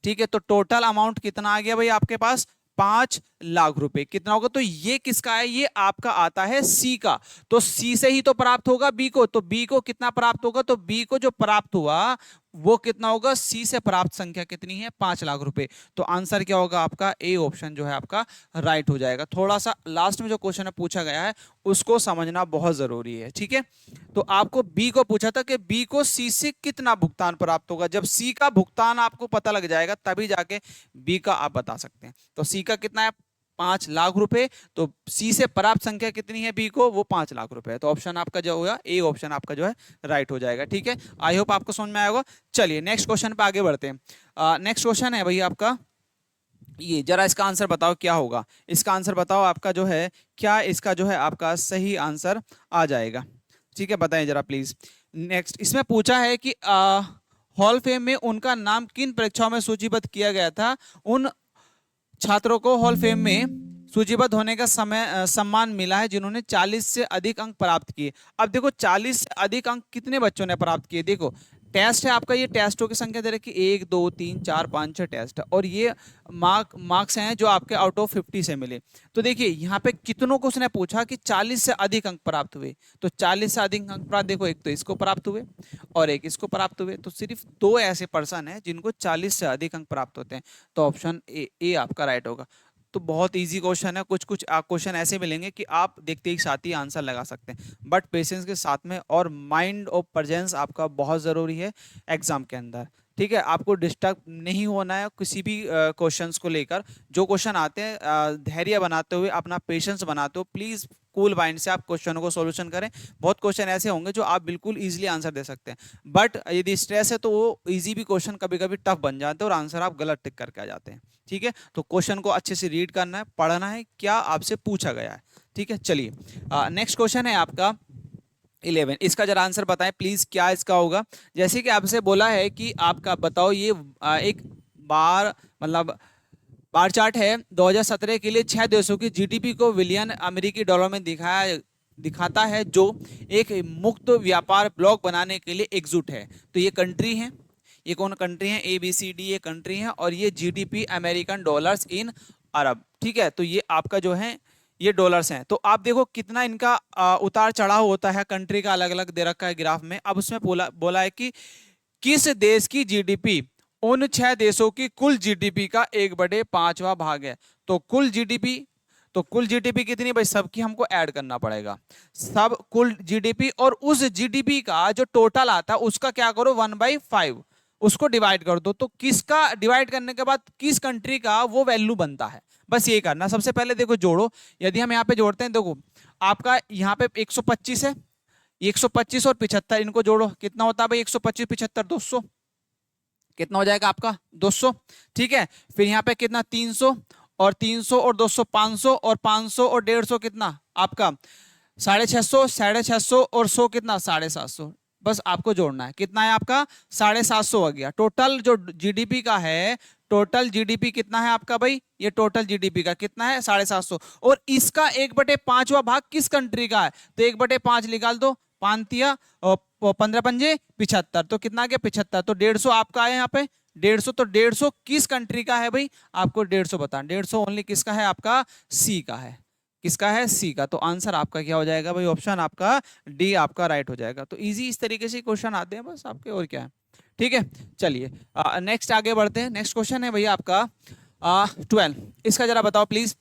ठीक है, तो टोटल अमाउंट कितना आ गया भाई आपके पास, 5 लाख रुपए। कितना होगा, तो ये किसका है, ये आपका आता है सी का। तो सी से ही तो प्राप्त होगा बी को, तो बी को कितना प्राप्त होगा, तो बी को जो प्राप्त हुआ वो कितना होगा, सी से प्राप्त संख्या कितनी है, 5 लाख रुपए। तो आंसर क्या होगा आपका, ए ऑप्शन जो है आपका राइट हो जाएगा। थोड़ा सा लास्ट में जो क्वेश्चन है पूछा गया है उसको समझना बहुत जरूरी है। ठीक है, तो आपको बी को पूछा था कि बी को सी से कितना भुगतान प्राप्त होगा। जब सी का भुगतान आपको पता लग जाएगा तभी जाके बी का आप बता सकते हैं। तो सी का कितना है, 5 लाख रुपए। तो सी से प्राप्त संख्या कितनी है बी को, वो 5 लाख रुपए है। तो ऑप्शन आपका जो होगा, ए ऑप्शन आपका जो है राइट हो जाएगा। ठीक है, आई होप आपको समझ में आएगा। चलिए नेक्स्ट क्वेश्चन पे आगे बढ़ते हैं। नेक्स्ट क्वेश्चन है भाई आपका ये, जरा इसका आंसर बताओ क्या होगा। इसका आंसर बताओ आपका जो है, क्या इसका जो है आपका सही आंसर आ जाएगा। ठीक है, बताएं जरा प्लीज। नेक्स्ट इसमें पूछा है कि हॉल फेम में उनका नाम किन परीक्षाओं में सूचीबद्ध किया गया था। उन छात्रों को हॉल फेम में सूचीबद्ध होने का सम्मान मिला है जिन्होंने 40 से अधिक अंक प्राप्त किए। अब देखो 40 से अधिक अंक कितने बच्चों ने प्राप्त किए, देखो टेस्ट है आपका, ये टेस्टों की संख्या दे रखी 1 2 3 4 5 6 टेस्ट है, और ये मार्क्स हैं जो आपके आउट ऑफ 50 से मिले। तो देखिए यहाँ पे कितनों को उसने पूछा कि 40 से अधिक अंक प्राप्त हुए, तो 40 से अधिक अंक प्राप्त, देखो एक तो इसको प्राप्त हुए और एक इसको प्राप्त हुए, तो सिर्फ 2 ऐसे पर्सन हैं जिनको 40 से अधिक अंक प्राप्त होते हैं। तो ऑप्शन ए आपका राइट होगा। तो बहुत इजी क्वेश्चन है, कुछ कुछ क्वेश्चन ऐसे मिलेंगे कि आप देखते ही साथ ही आंसर लगा सकते हैं, बट पेशेंस के साथ में और माइंड ऑफ प्रेजेंस आपका बहुत ज़रूरी है एग्जाम के अंदर। ठीक है, आपको डिस्टर्ब नहीं होना है किसी भी क्वेश्चंस को लेकर। जो क्वेश्चन आते हैं धैर्य बनाते हुए, अपना पेशेंस बनाते हुए, प्लीज़ कूल माइंड से आप क्वेश्चनों को सॉल्यूशन करें। बहुत क्वेश्चन ऐसे होंगे जो आप बिल्कुल इजीली आंसर दे सकते हैं, बट यदि स्ट्रेस है तो वो इजी भी क्वेश्चन कभी कभी टफ बन जाते हैं और आंसर आप गलत टिक करके आ जाते हैं। ठीक है, तो क्वेश्चन को अच्छे से रीड करना है, पढ़ना है क्या आपसे पूछा गया है। ठीक है, चलिए नेक्स्ट क्वेश्चन है आपका 11। इसका जरा आंसर बताएं प्लीज, क्या इसका होगा। जैसे कि आपसे बोला है कि आपका बताओ ये एक बार मतलब बार चार्ट है 2017 के लिए 6 देशों की जीडीपी को बिलियन अमेरिकी डॉलर में दिखाता है जो एक मुक्त व्यापार ब्लॉक बनाने के लिए एकजुट है। तो ये कंट्री है, ये कौन कंट्री है, ए बी सी डी ये कंट्री है, और ये जीडीपी अमेरिकन डॉलर्स इन अरब। ठीक है, तो ये आपका जो है ये डॉलर्स हैं। तो आप देखो कितना इनका उतार चढ़ाव होता है, कंट्री का अलग अलग दे रखा है ग्राफ में। अब उसमें बोला है कि किस देश की जीडीपी उन 6 देशों की कुल जीडीपी का 1/5वां भाग है। तो कुल जीडीपी कितनी भाई, सबकी हमको ऐड करना पड़ेगा, सब कुल जीडीपी, और उस जीडीपी का जो टोटल आता है उसका क्या करो 1/5 उसको डिवाइड कर दो। तो किसका डिवाइड करने के बाद किस कंट्री का वो वैल्यू बनता है, बस ये करना। सबसे पहले देखो जोड़ो, यदि हम यहाँ पे जोड़ते हैं, देखो आपका यहाँ पे 125 है, 125 और 75 इनको जोड़ो, कितना होता है भाई 125 75 200, कितना हो जाएगा आपका 200। ठीक है, फिर यहाँ पे कितना 300 और 300 और 200 500 और 500 और 150 कितना आपका 650, 650 और 100 कितना 750। बस आपको जोड़ना है, कितना है आपका 750 आ गया। टोटल जो जीडीपी का है, टोटल जीडीपी कितना है आपका भाई, ये टोटल जीडीपी का कितना है 750, और इसका 1/5वां भाग किस कंट्री का है, तो 1/5 निकाल दो, पांतिया और 15 पंजे 75, तो कितना आ गया 75, तो 150 आपका आया यहाँ पे 150, तो 150 किस कंट्री का है भाई, आपको 150 बताना। 150 ओनली किसका है, आपका सी का है, किसका है, सी का। तो आंसर आपका क्या हो जाएगा भाई, ऑप्शन आपका डी आपका राइट हो जाएगा। तो इजी इस तरीके से क्वेश्चन आते हैं बस आपके, और क्या है। ठीक है, चलिए नेक्स्ट आगे बढ़ते हैं। नेक्स्ट क्वेश्चन है भैया आपका 12, इसका जरा बताओ प्लीज।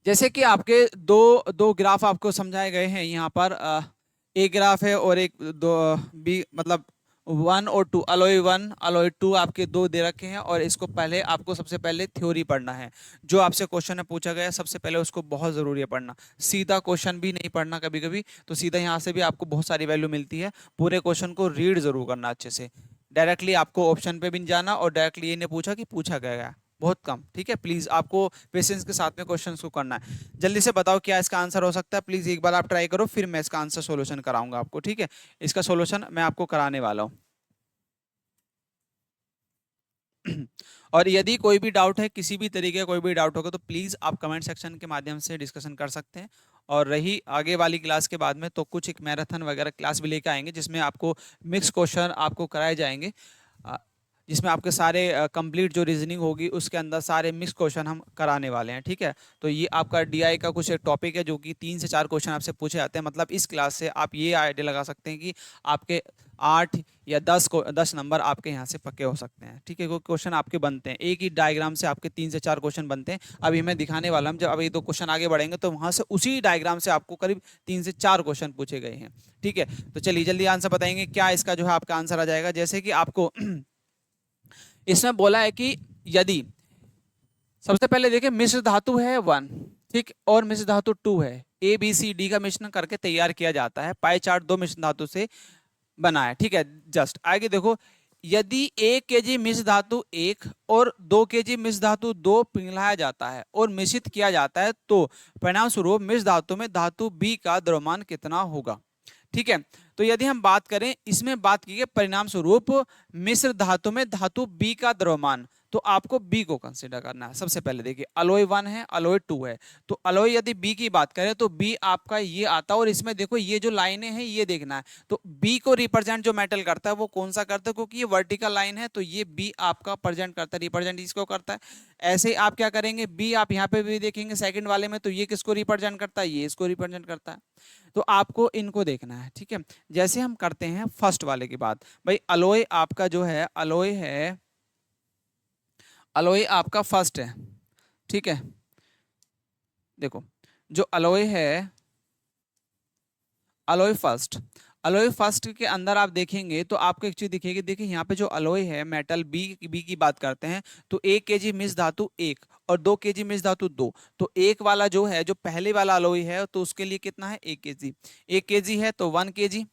जैसे कि आपके दो दो ग्राफ आपको समझाए गए हैं यहाँ पर, एक ग्राफ है और एक दो बी, मतलब 1 और 2, अलॉय 1 अलॉय 2 आपके दो दे रखे हैं, और इसको पहले आपको सबसे पहले थ्योरी पढ़ना है। जो आपसे क्वेश्चन है पूछा गया सबसे पहले उसको बहुत जरूरी है पढ़ना, सीधा क्वेश्चन भी नहीं पढ़ना कभी कभी, तो सीधा यहाँ से भी आपको बहुत सारी वैल्यू मिलती है। पूरे क्वेश्चन को रीड जरूर करना अच्छे से, डायरेक्टली आपको ऑप्शन पे भी नहीं जाना, और डायरेक्टली ये नहीं पूछा कि पूछा गया, बहुत कम। ठीक है, प्लीज आपको पेशेंस के साथ में क्वेश्चंस को करना है। जल्दी से बताओ क्या इसका आंसर हो सकता है, प्लीज एक बार आप ट्राई करो, फिर मैं इसका आंसर सॉल्यूशन कराऊंगा आपको। ठीक है, इसका सॉल्यूशन मैं आपको कराने वाला हूं। और यदि कोई भी डाउट है, किसी भी तरीके का कोई भी डाउट होगा, तो प्लीज आप कमेंट सेक्शन के माध्यम से डिस्कशन कर सकते हैं। और रही आगे वाली क्लास के बाद में, तो कुछ एक मैराथन वगैरह क्लास भी लेकर आएंगे, जिसमें आपको मिक्स क्वेश्चन आपको कराए जाएंगे, जिसमें आपके सारे कंप्लीट जो रीजनिंग होगी उसके अंदर सारे मिक्स क्वेश्चन हम कराने वाले हैं। ठीक है, तो ये आपका डीआई का कुछ एक टॉपिक है, जो कि 3 से 4 क्वेश्चन आपसे पूछे जाते हैं। मतलब इस क्लास से आप ये आइडिया लगा सकते हैं कि आपके 8 या 10 नंबर आपके यहाँ से पक्के हो सकते हैं। ठीक है, वो क्वेश्चन आपके बनते हैं, एक ही डायग्राम से आपके 3 से 4 क्वेश्चन बनते हैं। अभी मैं दिखाने वाला हूँ, जब अभी 2 क्वेश्चन आगे बढ़ेंगे तो वहाँ से उसी डायग्राम से आपको करीब 3 से 4 क्वेश्चन पूछे गए हैं। ठीक है, तो चलिए जल्दी आंसर बताएंगे क्या इसका जो है आपका आंसर आ जाएगा। जैसे कि आपको इसमें बोला है कि यदि सबसे पहले देखिए मिश्र धातु है 1, ठीक, और मिश्र धातु 2 है, ए बी सी डी का मिश्रण करके तैयार किया जाता है। पाई चार्ट 2 मिश्र धातु से बना है। ठीक है, जस्ट आगे देखो, यदि 1 केजी मिश्र धातु 1 और 2 केजी मिश्र धातु 2 पिघलाया जाता है और मिश्रित किया जाता है, तो परिणाम स्वरूप मिश्र धातु में धातु बी का द्रव्यमान कितना होगा। ठीक है, तो यदि हम बात करें, इसमें बात की गई परिणाम स्वरूप मिश्र धातु में धातु बी का द्रव्यमान, तो आपको बी को कंसीडर करना है। सबसे पहले देखिए अलॉय 1 है, अलॉय 2 है, तो अलॉय यदि बी की बात करें तो बी आपका ये आता है, और इसमें देखो ये जो लाइनें हैं ये देखना है, तो बी को रिप्रेजेंट जो मेटल करता है वो कौन सा करता है, क्योंकि ये वर्टिकल लाइन है, तो ये बी आपका प्रेजेंट करता है, रिप्रेजेंट इसको करता है। ऐसे ही आप क्या करेंगे, बी आप यहाँ पे भी देखेंगे सेकंड वाले में, तो ये किसको रिप्रेजेंट करता है, ये इसको रिप्रेजेंट करता है। तो आपको इनको देखना है। ठीक है, जैसे हम करते हैं फर्स्ट वाले की बात, भाई अलॉय आपका जो है, अलॉय है, अलॉय आपका फर्स्ट है। ठीक है, देखो जो अलॉय है, अलॉय फर्स्ट, अलॉय फर्स्ट के अंदर आप देखेंगे तो आपको एक चीज दिखेगी। देखिए यहाँ पे जो अलॉय है मेटल बी की बात करते हैं, तो 1 केजी मिश्र धातु 1 और 2 केजी मिश्र धातु 2, तो एक वाला जो है, जो पहले वाला अलॉय है, तो उसके लिए कितना है 1 केजी, 1 केजी है तो 1 केजी,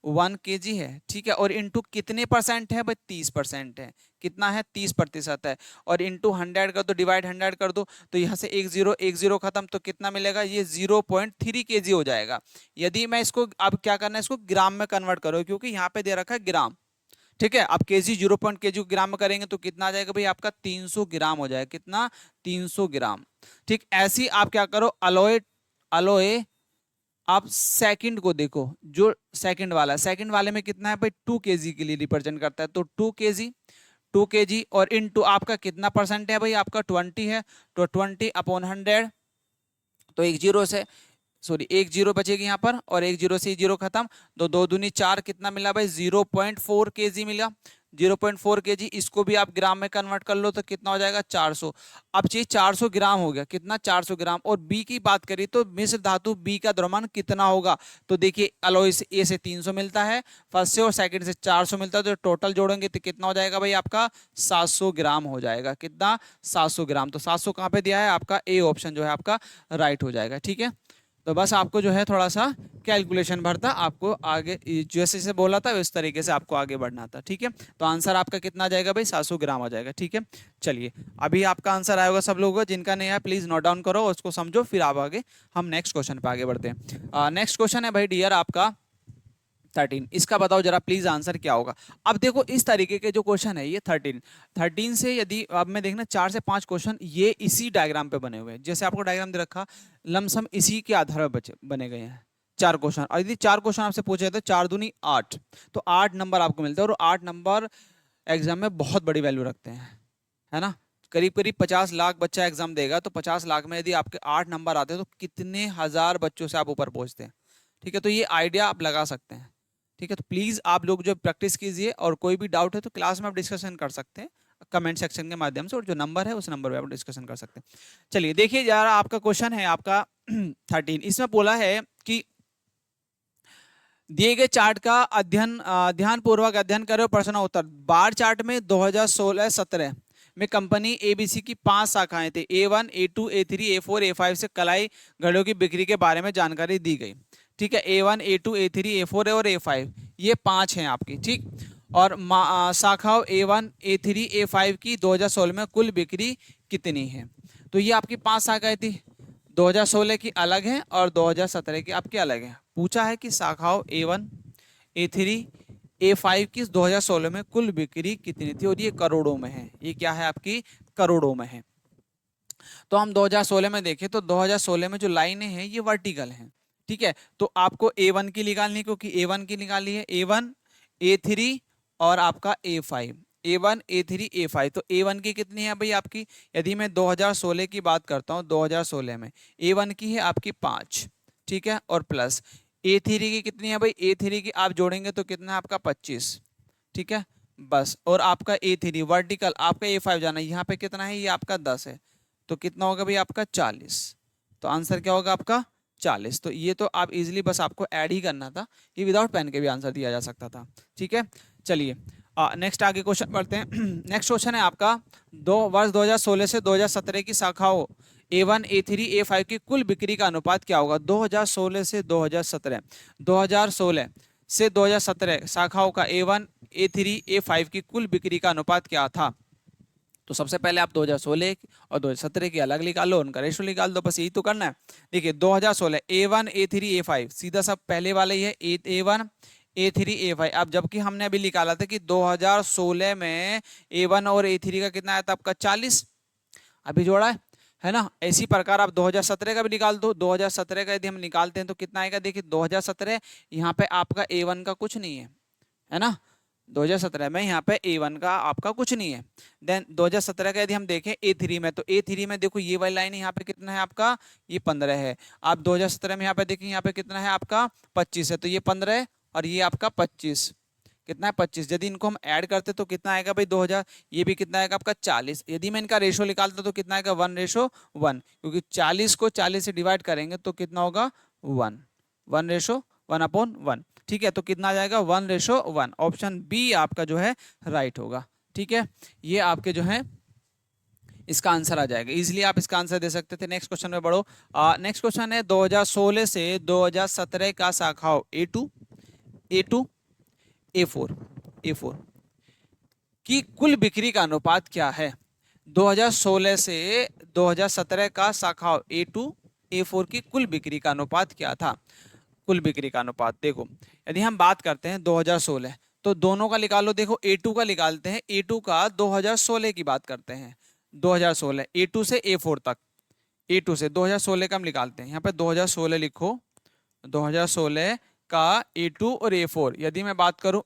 1 केजी है। ठीक है, और इंटू कितने परसेंट है भाई, 30% है, कितना है 30% है, और इंटू 100 कर दो, डिवाइड 100 कर दो, तो यहाँ से एक जीरो खत्म, तो कितना मिलेगा, ये 0.3 केजी हो जाएगा। यदि मैं इसको, अब क्या करना है, इसको ग्राम में कन्वर्ट करो, क्योंकि यहाँ पे दे रखा है ग्राम। ठीक है, अब केजी 0.केजी ग्राम में करेंगे तो कितना आ जाएगा भाई, आपका 300 ग्राम हो जाएगा, कितना 300 ग्राम। ठीक, ऐसी आप क्या करो, अलॉय, अलॉय आप सेकंड को देखो, जो सेकंड वाला, सेकंड वाले में कितना है भाई, 2 केजी के लिए रिप्रेजेंट करता है, तो 2 केजी, 2 केजी, और इनटू आपका कितना परसेंट है भाई, आपका 20 है, तो 20/100, तो एक जीरो से, सॉरी एक जीरो बचेगी यहाँ पर, और एक जीरो से जीरो खत्म, तो 2 दूनी 4, कितना मिला भाई 0.4 केजी मिला, 0.4 केजी। इसको भी आप ग्राम में कन्वर्ट कर लो तो कितना हो जाएगा 400। अब चाहिए 400 ग्राम हो गया, कितना 400 ग्राम। और बी की बात करिए तो मिश्र धातु बी का द्रव्यमान कितना होगा, तो देखिए अलॉय से ए से 300 मिलता है, फर्स्ट से, और सेकंड से 400 मिलता है, तो टोटल जोड़ेंगे तो कितना हो जाएगा भाई, आपका 700 ग्राम हो जाएगा, कितना 700 ग्राम। तो 700 कहाँ पे दिया है, आपका ए ऑप्शन जो है आपका राइट हो जाएगा। ठीक है, तो बस आपको जो है थोड़ा सा कैलकुलेशन भरता, आपको आगे जैसे से बोला था इस तरीके से आपको आगे बढ़ना था। ठीक है, तो आंसर आपका कितना आ जाएगा भाई, 700 ग्राम आ जाएगा। ठीक है, चलिए अभी आपका आंसर आएगा सब लोगों का, जिनका नहीं आया प्लीज नोट डाउन करो, उसको समझो, फिर आप आगे हम नेक्स्ट क्वेश्चन पे आगे बढ़ते हैं। नेक्स्ट क्वेश्चन है भाई डियर आपका 13, इसका बताओ जरा प्लीज आंसर क्या होगा। अब देखो इस तरीके के जो क्वेश्चन है ये 13 से, यदि अब मैं देखना 4 से 5 क्वेश्चन ये इसी डायग्राम पे बने हुए हैं, जैसे आपको डायग्राम दे रखा, लमसम इसी के आधार पर बने गए हैं। 4 क्वेश्चन, और यदि 4 क्वेश्चन आपसे पूछे तो 4 दूनी 8, तो 8 नंबर आपको मिलते हैं। और 8 नंबर एग्जाम में बहुत बड़ी वैल्यू रखते हैं, है ना। करीब करीब 50 लाख बच्चा एग्जाम देगा, तो 50 लाख में यदि आपके 8 नंबर आते हैं तो कितने हजार बच्चों से आप ऊपर पहुंचते हैं। ठीक है, तो ये आइडिया आप लगा सकते हैं। ठीक है, तो प्लीज आप लोग जो प्रैक्टिस कीजिए, और कोई भी डाउट है तो क्लास में आप डिस्कशन कर सकते हैं कमेंट सेक्शन के माध्यम से, और जो नंबर है उस नंबर पे आप डिस्कशन कर सकते हैं। चलिए देखिए यार, आपका क्वेश्चन है आपका 13, इसमें बोला है कि दिए गए चार्ट का अध्ययन ध्यान पूर्वक अध्ययन करें, प्रश्न उत्तर। बार चार्ट में 2016-17 में कंपनी एबीसी की 5 शाखाएं थी, A1, A2, A3, A4, A5 से कलाई घड़ियों की बिक्री के बारे में जानकारी दी गई। ठीक है, A1, A2, A3, A4 और A5, ये 5 हैं आपकी। ठीक, और शाखाओं A1, A3, A5 की 2016 में कुल बिक्री कितनी है। तो ये आपकी 5 शाखाएं थी, 2016 की अलग है और 2017 की आपकी अलग है। पूछा है कि शाखाओं A1, A3, A5 की 2016 में कुल बिक्री कितनी थी, और ये करोड़ों में है। ये क्या है आपकी, करोड़ों में है। तो हम 2016 में देखें तो 2016 में जो लाइनें हैं ये वर्टिकल हैं। ठीक है, तो आपको A1 की निकालनी, क्योंकि A1 की निकाली है, A1, A3 और आपका A5, A1, A3, A5। तो A1 की कितनी है भाई आपकी, यदि मैं 2016 की बात करता हूँ, 2016 में A1 की है आपकी 5। ठीक है, और प्लस A3 की कितनी है भाई, A3 की आप जोड़ेंगे तो कितना है आपका 25। ठीक है, बस। और आपका A3 वर्टिकल, आपका A5 जाना है, यहाँ पे कितना है, ये आपका 10 है, तो कितना होगा भाई आपका 40। तो आंसर क्या होगा आपका 40। तो ये तो आप इजीली बस आपको ऐड ही करना था, ये विदाउट पेन के भी आंसर दिया जा सकता था। ठीक है, चलिए नेक्स्ट आगे क्वेश्चन पढ़ते हैं। नेक्स्ट क्वेश्चन है आपका, वर्ष 2016 से 2017 की शाखाओं A1, A3, A5 की कुल बिक्री का अनुपात क्या होगा। 2016 से 2017, 2016 से 2017 शाखाओं का A1, A3, A5 की कुल बिक्री का अनुपात क्या था। तो सबसे पहले आप 2016 और 2017 की अलग निकाल लो, उनका रेशो निकाल दो, बस यही तो करना है। देखिए 2016 A1, A3, A5 सीधा सब पहले वाला ही है, A1, A3, A5। अब जबकि हमने अभी निकाला था कि 2016 में A1 और A3 का कितना आया था आपका 40, अभी जोड़ा है ना। इसी प्रकार आप 2017 का भी निकाल दो। 2017 का यदि हम निकालते हैं तो कितना आएगा, देखिए 2017 यहाँ पे आपका A1 का कुछ नहीं है ना। 2017 में यहाँ पे A1 का आपका कुछ नहीं है। देन 2017 का यदि हम देखें A3 में, तो A3 में देखो ये वाली लाइन यहाँ पे कितना है आपका, ये 15 है। आप 2017 में यहाँ पे देखें, यहाँ पे कितना है आपका 25 है, तो ये 15 और ये आपका 25, कितना है 25। यदि इनको हम ऐड करते तो कितना आएगा भाई 2000, ये भी कितना आएगा आपका 40। यदि मैं इनका रेशो निकालता तो कितना आएगा 1:1, क्योंकि 40 को 40 से डिवाइड करेंगे तो कितना होगा 1, 1:1/1। ठीक है, तो कितना आ जाएगा 1:1। ऑप्शन बी आपका जो है राइट होगा। ठीक है, ये आपके जो है इसका आंसर आ जाएगा। इजीली आप इसका आंसर दे सकते थे। नेक्स्ट क्वेश्चन में बढ़ो। नेक्स्ट क्वेश्चन है 2016 से 2017 का शाखाओं A2, A2, A4, A4 की कुल बिक्री का अनुपात क्या है। 2016 से 2017 का शाखाओं A2, A4 की कुल बिक्री का अनुपात क्या था। कुल बिक्री का अनुपात देखो, यदि हम बात करते हैं 2016, तो दोनों का निकालो। देखो A2 का निकालते हैं, A2 का 2016 की बात करते हैं, 2016 A2 से A4 तक, A2 से 2016 का हम निकालते हैं। यहाँ पे 2016 लिखो, 2016 का A2 और A4। यदि मैं बात करूं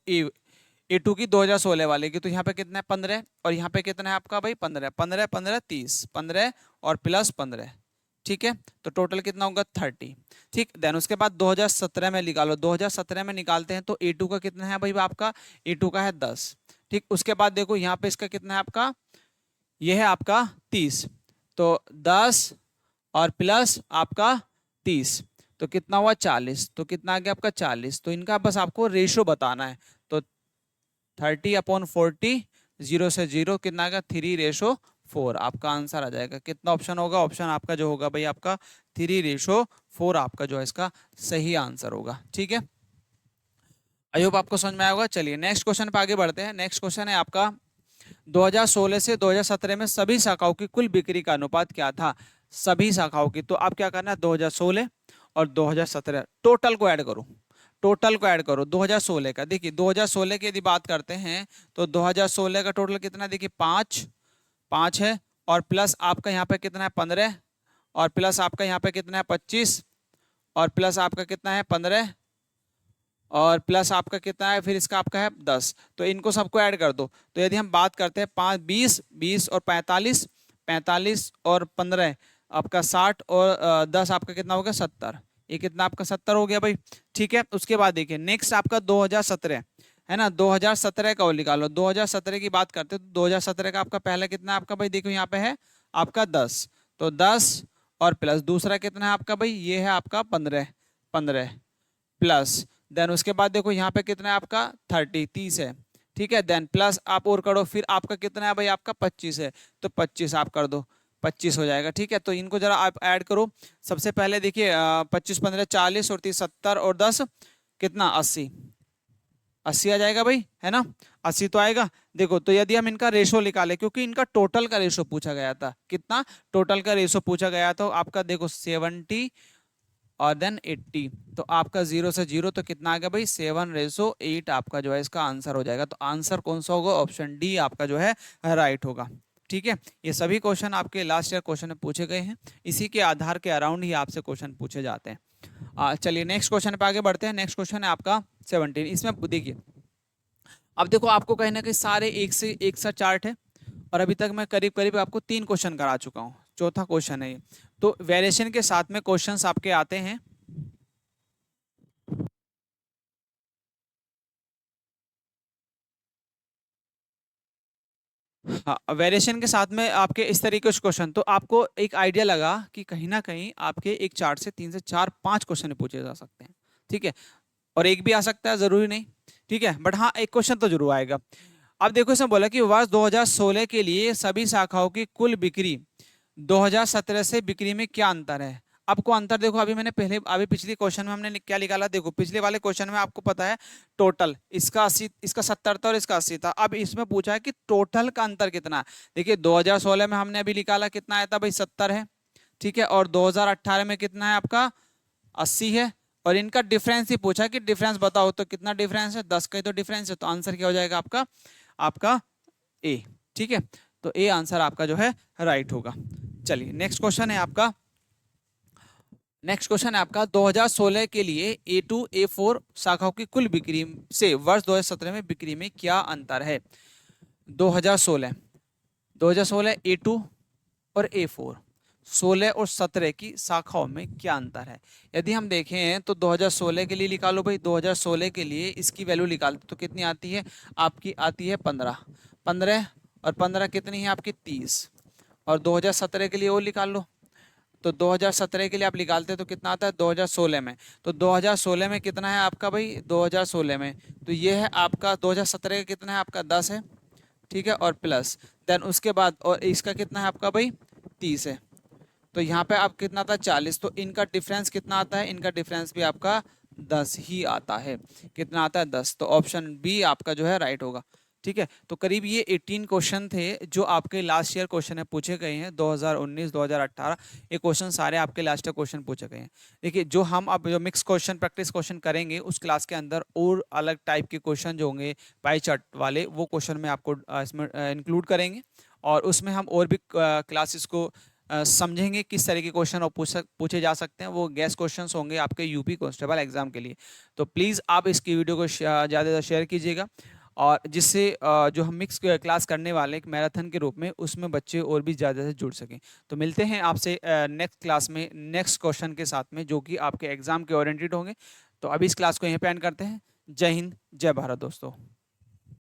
A2 की 2016 वाले की, तो यहाँ पे कितना है 15, और यहाँ पे कितना है आपका भाई 15, 15, 15, 30, 15 और प्लस 15। ठीक है, तो टोटल कितना होगा 30। ठीक, देन उसके बाद 2017 में निकालो। 2017 में निकालते हैं तो A2 का कितना है भाई आपका, A2 का है 10। ठीक, उसके बाद देखो यहाँ पे इसका कितना है आपका, ये है आपका 30, तो 10 और प्लस आपका 30, तो कितना हुआ 40। तो कितना आ गया आपका 40। तो इनका बस आपको रेशो बताना है, तो 30/40, 0 से 0 कितना आएगा 3:4। आपका आंसर आ जाएगा। कितना ऑप्शन होगा, ऑप्शन आपका जो होगा भाई आपका 3:4 आपका जो है इसका सही आंसर होगा। ठीक है, आई होप आपको समझ में आया होगा। चलिए नेक्स्ट क्वेश्चन पे आगे बढ़ते हैं। नेक्स्ट क्वेश्चन है आपका 2016 से 2017 में सभी शाखाओं की कुल बिक्री का अनुपात क्या था। सभी शाखाओं की, तो आप क्या करना है 2016 और 2017 टोटल को ऐड करो, टोटल को ऐड करो 2016 का। देखिए 2016 की यदि बात करते हैं तो 2016 का टोटल कितना, देखिए 5 है, और प्लस आपका यहाँ पे कितना है 15, और प्लस आपका यहाँ पे कितना है 25, और प्लस आपका कितना है 15 और प्लस आपका कितना है फिर इसका आपका है 10। तो इनको सबको ऐड कर दो। तो यदि हम बात करते हैं 5 20 20 और 45, 45 और 15 आपका 60 और 10 आपका कितना हो गया 70। ये कितना आपका 70 हो गया भाई। ठीक है, उसके बाद देखिए नेक्स्ट आपका 2017 है ना। 2017 का वो निकालो। 2017 की बात करते हैं तो 2017 का आपका पहला कितना है आपका भाई, देखो यहाँ पे है आपका 10। तो 10 और प्लस दूसरा कितना है आपका भाई, ये है आपका 15, 15 प्लस देन उसके बाद देखो यहाँ पे कितना है आपका 30 है। ठीक है, देन प्लस आप और करो, फिर आपका कितना है भाई, आपका 25 है। तो 25 आप कर दो, 25 हो जाएगा। ठीक है, तो इनको जरा आप ऐड करो। सबसे पहले देखिए 25 15 40 और 30 70 और 10 कितना 80, 80 आ जाएगा भाई, है ना। 80 तो आएगा। देखो तो यदि हम इनका रेशो निकालें, क्योंकि इनका टोटल का रेशो पूछा गया था, कितना टोटल का रेशो पूछा गया था आपका, देखो 70 और देन 80। तो आपका 0 से 0 तो कितना आ गया भाई 7:8 आपका जो है इसका आंसर हो जाएगा। तो आंसर कौन सा होगा, ऑप्शन डी आपका जो है राइट होगा। ठीक है, ये सभी क्वेश्चन आपके लास्ट ईयर क्वेश्चन में पूछे गए हैं, इसी के आधार के अराउंड ही आपसे क्वेश्चन पूछे जाते हैं। चलिए नेक्स्ट क्वेश्चन पे आगे बढ़ते हैं। नेक्स्ट क्वेश्चन है आपका 17। इसमें देखिए अब देखो आपको कहीं ना कहीं सारे एक सा चार्ट है, और अभी तक मैं करीब करीब आपको 3 क्वेश्चन करा चुका हूँ, चौथा क्वेश्चन है ये। तो वेरिएशन के साथ में क्वेश्चंस आपके आते हैं। हाँ, वेरिएशन के साथ में आपके इस तरीके के क्वेश्चन, तो आपको एक आइडिया लगा कि कहीं ना कहीं आपके एक चार्ट से 3 से 4 5 क्वेश्चन पूछे जा सकते हैं। ठीक है, और एक भी आ सकता है, जरूरी नहीं। ठीक है, बट हाँ एक क्वेश्चन तो जरूर आएगा। अब देखो इसमें बोला कि वर्ष 2016 के लिए सभी शाखाओं की कुल बिक्री 2017 से बिक्री में क्या अंतर है। आपको अंतर देखो, अभी मैंने पहले अभी पिछले क्वेश्चन में हमने क्या निकाला, देखो पिछले वाले क्वेश्चन में आपको पता है टोटल इसका 80, इसका 70 था और इसका 80 था। अब इसमें पूछा है कि टोटल का अंतर कितना है। देखिए 2016 में हमने अभी निकाला कितना आया था भाई 70 है। ठीक है, और 2018 में कितना है आपका 80 है। और इनका डिफरेंस ही पूछा कि डिफरेंस बताओ, तो कितना डिफरेंस है 10 का ही तो डिफरेंस है। तो आंसर क्या हो जाएगा आपका, आपका ए। ठीक है, तो ए आंसर आपका जो है राइट होगा। चलिए नेक्स्ट क्वेश्चन है आपका, नेक्स्ट क्वेश्चन है आपका 2016 के लिए A2 A4 शाखाओं की कुल बिक्री से वर्ष 2017 में बिक्री में क्या अंतर है। 2016 2016 A2 और A4 16 और 17 की शाखाओं में क्या अंतर है। यदि हम देखें तो 2016 के लिए निकालो भाई, 2016 के लिए इसकी वैल्यू निकालते तो कितनी आती है आपकी, आती है 15, 15 और 15 कितनी है आपकी 30। और 2017 के लिए वो निकाल लो, तो 2017 के लिए आप निकालते तो कितना आता है 2016 में। तो 2016 में कितना है आपका भाई, 2016 में तो ये है आपका 2017 का कितना है आपका 10 है। ठीक है, और प्लस देन उसके बाद और इसका कितना है आपका भाई 30 है। तो यहाँ पे आप कितना आता है 40। तो इनका डिफरेंस कितना आता है, इनका डिफरेंस भी आपका 10 ही आता है। कितना आता है 10। तो ऑप्शन बी आपका जो है राइट होगा। ठीक है, तो करीब ये 18 क्वेश्चन थे जो आपके लास्ट ईयर क्वेश्चन में पूछे गए हैं 2019 2018। ये क्वेश्चन सारे आपके लास्ट ईयर क्वेश्चन पूछे गए हैं। देखिए जो हम अब जो मिक्स क्वेश्चन प्रैक्टिस क्वेश्चन करेंगे उस क्लास के अंदर और अलग टाइप के क्वेश्चन जो होंगे पाई चार्ट वाले, वो क्वेश्चन में आपको इसमें इंक्लूड करेंगे। और उसमें हम और भी क्लासेस को समझेंगे किस तरह के क्वेश्चन और पूछे जा सकते हैं। वो गैस क्वेश्चंस होंगे आपके यूपी कांस्टेबल एग्जाम के लिए। तो प्लीज़ आप इसकी वीडियो को ज़्यादा शेयर कीजिएगा, और जिससे जो हम मिक्स क्लास करने वाले एक मैराथन के रूप में उसमें बच्चे और भी ज़्यादा से जुड़ सकें। तो मिलते हैं आपसे नेक्स्ट क्लास में नेक्स्ट क्वेश्चन के साथ में, जो कि आपके एग्जाम के ओरिएंटेड होंगे। तो अभी इस क्लास को यहीं पे एंड करते हैं। जय हिंद, जय भारत दोस्तों।